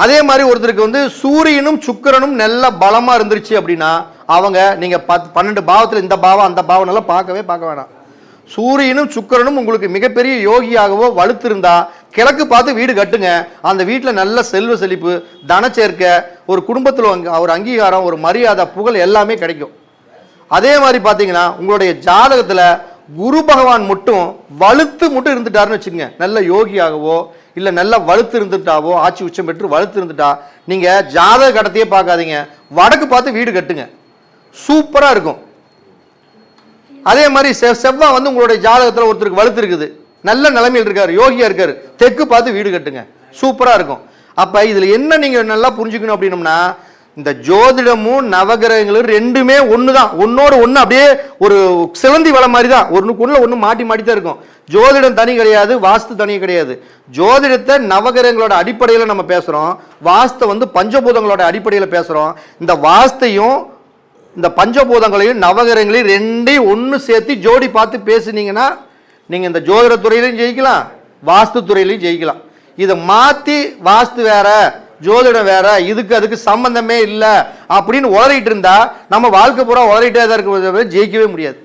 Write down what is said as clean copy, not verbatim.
அதே மாதிரி ஒருத்தருக்கு வந்து சூரியனும் சுக்கிரனும் நல்ல பலமா இருந்துருச்சு அப்படின்னா அவங்க நீங்க 12 பாவத்தில் இந்த பாவம் அந்த பாவம் எல்லாம் பார்க்க வேணாம். சூரியனும் சுக்கிரனும் உங்களுக்கு மிகப்பெரிய யோகியாகவோ வலுத்திருந்தா கிழக்கு பார்த்து வீடு கட்டுங்க. அந்த வீட்டில் நல்ல செல்வ செழிப்பு, தனச்சேர்க்க, ஒரு குடும்பத்தில் ஒரு அங்கீகாரம், ஒரு மரியாதை, புகழ் எல்லாமே கிடைக்கும். அதே மாதிரி பார்த்தீங்கன்னா உங்களுடைய ஜாதகத்தில் குரு பகவான் மட்டும் வலுத்து மட்டும் இருந்துட்டாருன்னு வச்சுக்கோங்க, நல்ல யோகியாகவோ இல்லை நல்ல வலுத்து இருந்துட்டாவோ, ஆட்சி உச்சம் பெற்று வலுத்து இருந்துட்டா நீங்கள் ஜாதக கடத்தையே பார்க்காதீங்க, வடக்கு பார்த்து வீடு கட்டுங்க, சூப்பராக இருக்கும். அதே மாதிரி செவ்வாய் வந்து உங்களுடைய ஜாதகத்தில் ஒருத்தருக்கு வலுத்து இருக்குது, நல்ல நிலைமையில் இருக்காரு, யோகியா இருக்காரு, தெற்கு பார்த்து வீடு கட்டுங்க, சூப்பராக இருக்கும். அப்போ இதில் என்ன நீங்கள் நல்லா புரிஞ்சுக்கணும் அப்படின்னம்னா, இந்த ஜோதிடமும் நவகிரகங்களும் ரெண்டுமே ஒன்று தான், ஒன்னோட ஒன்று அப்படியே ஒரு சிலந்தி வலை மாதிரி தான், ஒன்றுக்குள்ள ஒன்று மாட்டி தான் இருக்கும். ஜோதிடம் தனி கிடையாது, வாஸ்து தனி கிடையாது. ஜோதிடத்தை நவகிரகங்களோட அடிப்படையில் நம்ம பேசுகிறோம், வாஸ்து வந்து பஞ்சபூதங்களோட அடிப்படையில் பேசுகிறோம். இந்த வாஸ்தையும் இந்த பஞ்சபூதங்களையும் நவகிரகங்களையும் ரெண்டையும் ஒன்று சேர்த்து ஜோடி பார்த்து பேசுனீங்கன்னா நீங்கள் இந்த ஜோதிட துறையிலையும் ஜெயிக்கலாம், வாஸ்து துறையிலையும் ஜெயிக்கலாம். இதை மாற்றி வாஸ்து வேற ஜோதிடம் வேற, அதுக்கு சம்பந்தமே இல்லை அப்படின்னு உளறிட்டு இருந்தா நம்ம வாழ்க்கை பூரா உளறிட்டே தான் இருக்க, ஜெயிக்கவே முடியாது.